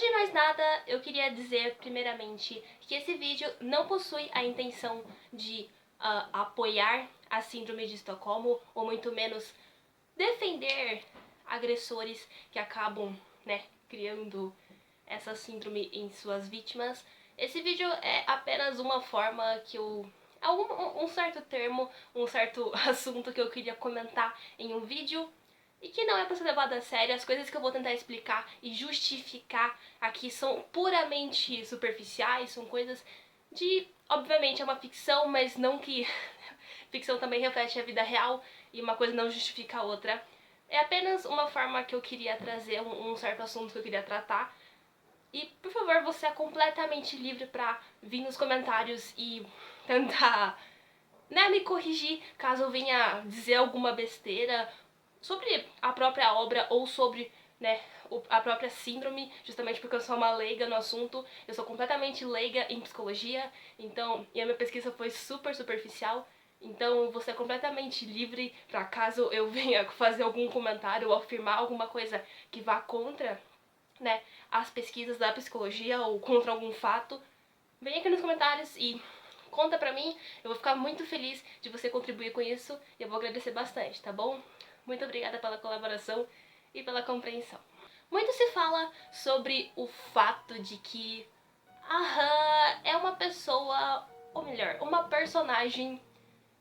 Antes de mais nada, eu queria dizer primeiramente que esse vídeo não possui a intenção de apoiar a síndrome de Estocolmo, ou muito menos defender agressores que acabam, criando essa síndrome em suas vítimas. Esse vídeo é apenas uma forma que um certo termo, um certo assunto que eu queria comentar em um vídeo e que não é pra ser levado a sério. As coisas que eu vou tentar explicar e justificar aqui são puramente superficiais, são coisas de... Obviamente é uma ficção, mas não que... ficção também reflete a vida real e uma coisa não justifica a outra. É apenas uma forma que eu queria trazer um certo assunto que eu queria tratar. E, por favor, você é completamente livre pra vir nos comentários e tentar, me corrigir caso eu venha dizer alguma besteira sobre a própria obra ou sobre, a própria síndrome, justamente porque eu sou uma leiga no assunto. Eu sou completamente leiga em psicologia, então, e a minha pesquisa foi super superficial. Então você é completamente livre pra caso eu venha fazer algum comentário ou afirmar alguma coisa que vá contra, as pesquisas da psicologia ou contra algum fato, vem aqui nos comentários e conta pra mim. Eu vou ficar muito feliz de você contribuir com isso e eu vou agradecer bastante, tá bom? Muito obrigada pela colaboração e pela compreensão. Muito se fala sobre o fato de que a Han é uma pessoa, ou melhor, uma personagem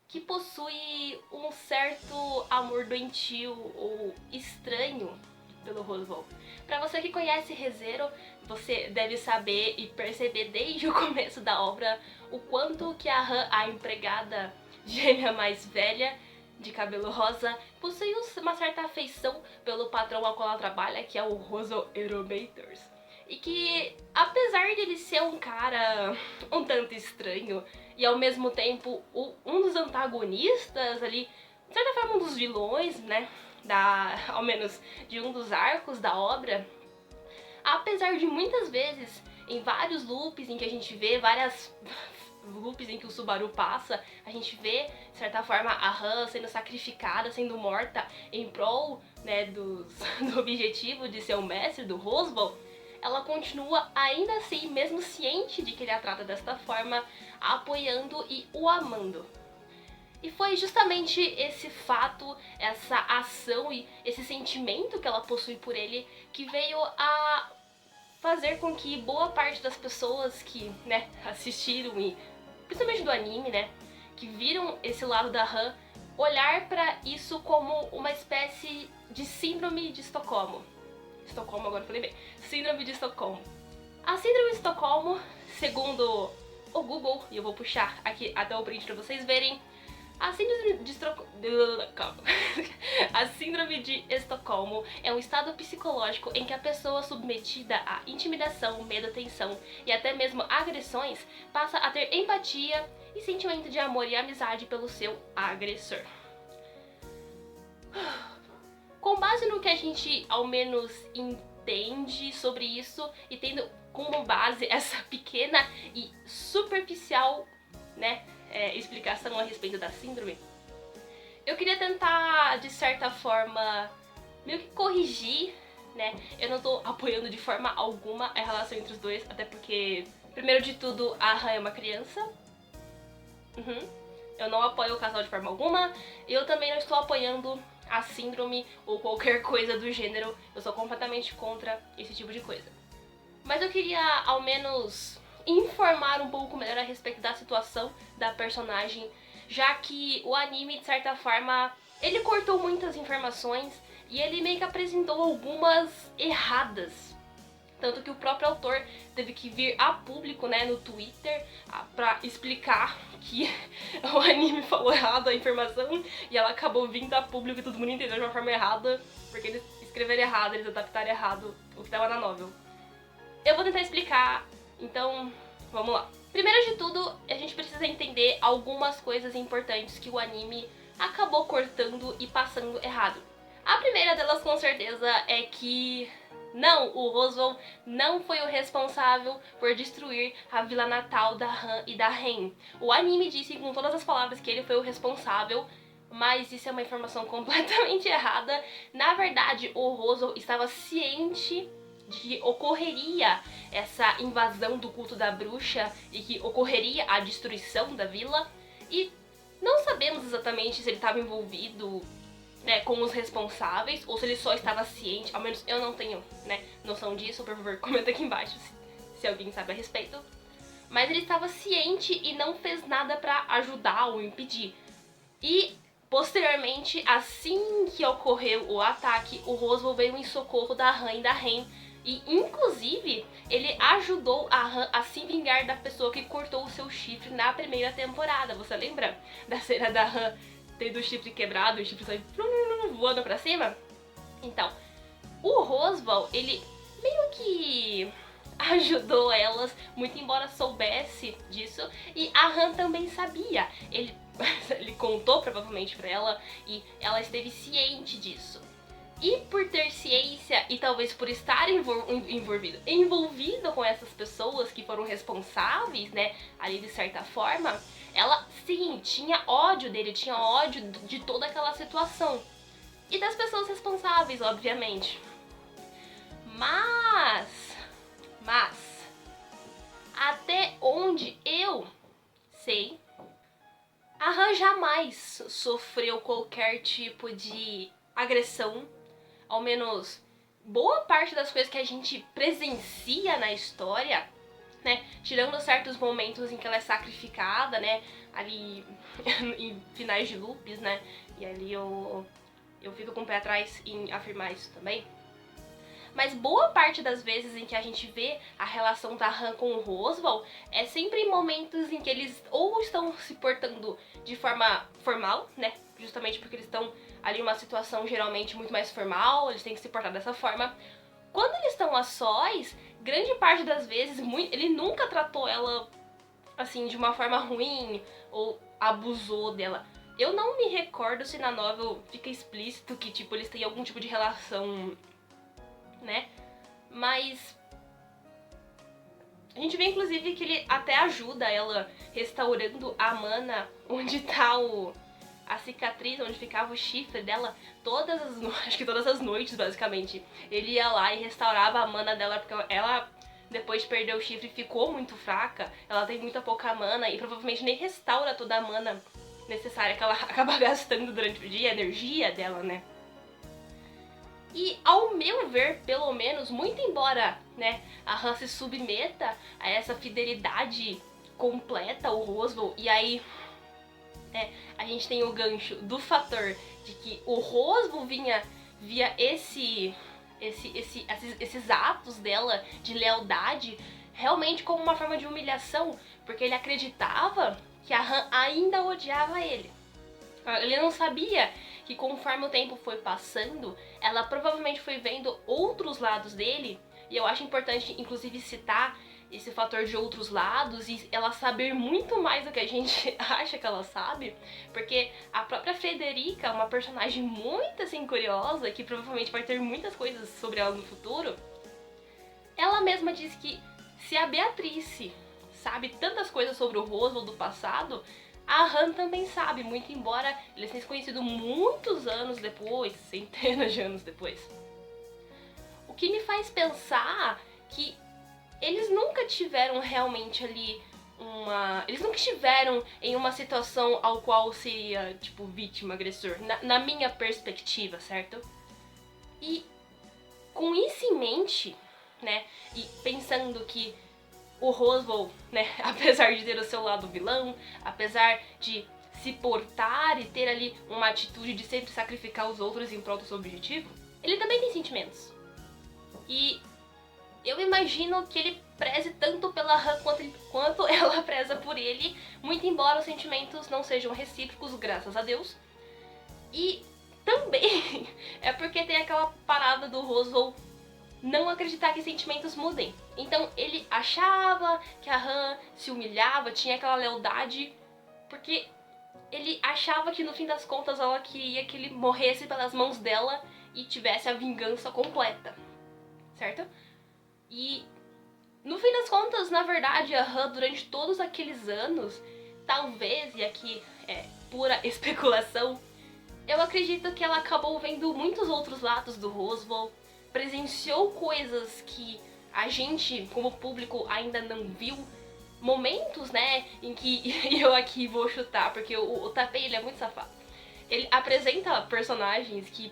que possui um certo amor doentio ou estranho pelo Roswell. Pra você que conhece ReZero, você deve saber e perceber desde o começo da obra o quanto que a Han, a empregada gêmea mais velha, de cabelo rosa, possui uma certa afeição pelo patrão ao qual ela trabalha, que é o Roswell Eurobators. E que, apesar de ele ser um cara um tanto estranho e ao mesmo tempo um dos antagonistas ali, de certa forma um dos vilões, ao menos de um dos arcos da obra, apesar de muitas vezes, em vários loops em que a gente vê várias loops em que o Subaru passa, a gente vê, de certa forma, a Han sendo sacrificada, sendo morta em prol, do objetivo de ser o mestre do Roswell. Ela continua ainda assim, mesmo ciente de que ele a trata desta forma, apoiando e o amando. E foi justamente esse fato, essa ação e esse sentimento que ela possui por ele que veio a fazer com que boa parte das pessoas que, assistiram e principalmente do anime, que viram esse lado da Han, olhar pra isso como uma espécie de síndrome de Estocolmo. Estocolmo, agora eu falei bem. Síndrome de Estocolmo. A síndrome de Estocolmo, segundo o Google, e eu vou puxar aqui até o print pra vocês verem, a síndrome de Estocolmo é um estado psicológico em que a pessoa submetida a intimidação, medo, tensão e até mesmo agressões passa a ter empatia e sentimento de amor e amizade pelo seu agressor. Com base no que a gente ao menos entende sobre isso e tendo como base essa pequena e superficial, explicação a respeito da síndrome, eu queria tentar, de certa forma, meio que corrigir, Eu não tô apoiando de forma alguma a relação entre os dois, até porque, primeiro de tudo, a Han é uma criança. Eu não apoio o casal de forma alguma. E eu também não estou apoiando a síndrome ou qualquer coisa do gênero. Eu sou completamente contra esse tipo de coisa. Mas eu queria, ao menos, informar um pouco melhor a respeito da situação da personagem, já que o anime, de certa forma, ele cortou muitas informações e ele meio que apresentou algumas erradas. Tanto que o próprio autor teve que vir a público, no Twitter, pra explicar que o anime falou errado a informação e ela acabou vindo a público e todo mundo entendeu de uma forma errada, porque eles escreveram errado, eles adaptaram errado o que estava na novel. Eu vou tentar explicar, então vamos lá. Primeiro de tudo, a gente precisa entender algumas coisas importantes que o anime acabou cortando e passando errado. A primeira delas, com certeza, é que não, o Roswell não foi o responsável por destruir a vila natal da Han e da Ren. O anime disse com todas as palavras que ele foi o responsável, mas isso é uma informação completamente errada. Na verdade, o Roswell estava ciente de que ocorreria essa invasão do culto da bruxa e que ocorreria a destruição da vila. E não sabemos exatamente se ele estava envolvido, né, com os responsáveis ou se ele só estava ciente. Ao menos eu não tenho, né, noção disso. Por favor, comenta aqui embaixo se alguém sabe a respeito. Mas ele estava ciente e não fez nada pra ajudar ou impedir. E posteriormente, assim que ocorreu o ataque, o Roswaal veio em socorro da Han e da Ren. E inclusive, ele ajudou a Han a se vingar da pessoa que cortou o seu chifre na primeira temporada. Você lembra da cena da Han tendo o chifre quebrado e o chifre sai voando pra cima? Então, o Roswaal, ele meio que ajudou elas, muito embora soubesse disso, e a Han também sabia. Ele contou provavelmente pra ela e ela esteve ciente disso. E por ter ciência e talvez por estar envolvido com essas pessoas que foram responsáveis, né, ali de certa forma, ela sim tinha ódio dele, tinha ódio de toda aquela situação. E das pessoas responsáveis, obviamente. Mas, até onde eu sei, a Han jamais sofreu qualquer tipo de agressão. Ao menos boa parte das coisas que a gente presencia na história, né, tirando certos momentos em que ela é sacrificada, né, ali em finais de loops, né, e ali eu fico com o pé atrás em afirmar isso também. Mas boa parte das vezes em que a gente vê a relação da Han com o Roswaal é sempre em momentos em que eles ou estão se portando de forma formal, né? Justamente porque eles estão ali em uma situação geralmente muito mais formal, eles têm que se portar dessa forma. Quando eles estão a sós, grande parte das vezes, ele nunca tratou ela assim de uma forma ruim ou abusou dela. Eu não me recordo se na novel fica explícito que tipo eles têm algum tipo de relação, né? Mas a gente vê inclusive que ele até ajuda ela restaurando a mana onde tá a cicatriz, onde ficava o chifre dela, acho que todas as noites basicamente. Ele ia lá e restaurava a mana dela, porque ela depois de perder o chifre ficou muito fraca, ela tem muita pouca mana e provavelmente nem restaura toda a mana necessária que ela acaba gastando durante o dia, a energia dela, né? E ao meu ver, pelo menos, muito embora, né, a Han se submeta a essa fidelidade completa ao Roswaal, e aí a gente tem o gancho do fator de que o Roswaal via esses atos dela de lealdade realmente como uma forma de humilhação, porque ele acreditava que a Han ainda odiava ele. Ele não sabia que conforme o tempo foi passando, ela provavelmente foi vendo outros lados dele, e eu acho importante inclusive citar esse fator de outros lados e ela saber muito mais do que a gente acha que ela sabe, porque a própria Frederica é uma personagem muito assim curiosa, que provavelmente vai ter muitas coisas sobre ela no futuro. Ela mesma disse que se a Beatrice sabe tantas coisas sobre o Roswaal do passado, a Han também sabe, muito embora eles tenham se conhecido muitos anos depois, centenas de anos depois. O que me faz pensar que eles nunca tiveram realmente ali eles nunca estiveram em uma situação ao qual seria, tipo, vítima, agressor, na minha perspectiva, certo? E com isso em mente, né, e pensando que o Roswaal, né, apesar de ter o seu lado vilão, apesar de se portar e ter ali uma atitude de sempre sacrificar os outros em prol do seu objetivo, ele também tem sentimentos. E eu imagino que ele preze tanto pela Han quanto ela preza por ele, muito embora os sentimentos não sejam recíprocos, graças a Deus. E também é porque tem aquela parada do Roswaal não acreditar que sentimentos mudem. Então ele achava que a Han se humilhava, tinha aquela lealdade, porque ele achava que no fim das contas ela queria que ele morresse pelas mãos dela e tivesse a vingança completa, certo? E no fim das contas, na verdade, a Han durante todos aqueles anos, talvez, e aqui é pura especulação, eu acredito que ela acabou vendo muitos outros lados do Roswaal, presenciou coisas que a gente, como público, ainda não viu. Momentos, né, em que eu aqui vou chutar, porque o Tapei, ele é muito safado. Ele apresenta personagens que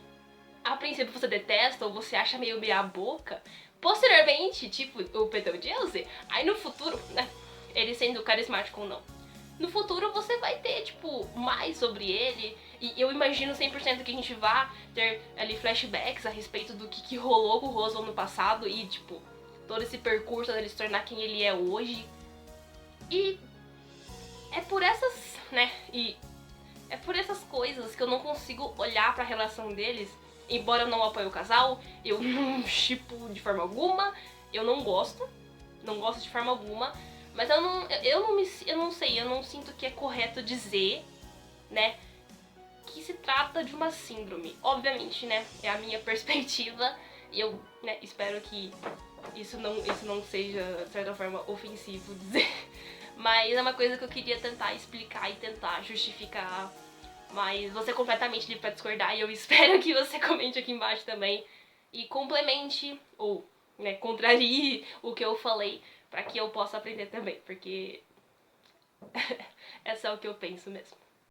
a princípio você detesta ou você acha meio meia boca. Posteriormente, tipo o Betelgeuse, aí no futuro, né, ele sendo carismático ou não, no futuro você vai ter, tipo, mais sobre ele. E eu imagino 100% que a gente vá ter ali flashbacks a respeito do que rolou com o Roswell no passado e, tipo, todo esse percurso dele se tornar quem ele é hoje. E é por essas, né, e é por essas coisas que eu não consigo olhar pra relação deles. Embora eu não apoie o casal, eu não shippo de forma alguma, eu não gosto de forma alguma, mas eu não sei, eu não sinto que é correto dizer, né, que se trata de uma síndrome. Obviamente, né, é a minha perspectiva e eu, né, espero que isso não seja, de certa forma, ofensivo dizer. Mas é uma coisa que eu queria tentar explicar e tentar justificar. Mas você é completamente livre pra discordar e eu espero que você comente aqui embaixo também e complemente ou, né, contrarie o que eu falei pra que eu possa aprender também, porque é só o que eu penso mesmo.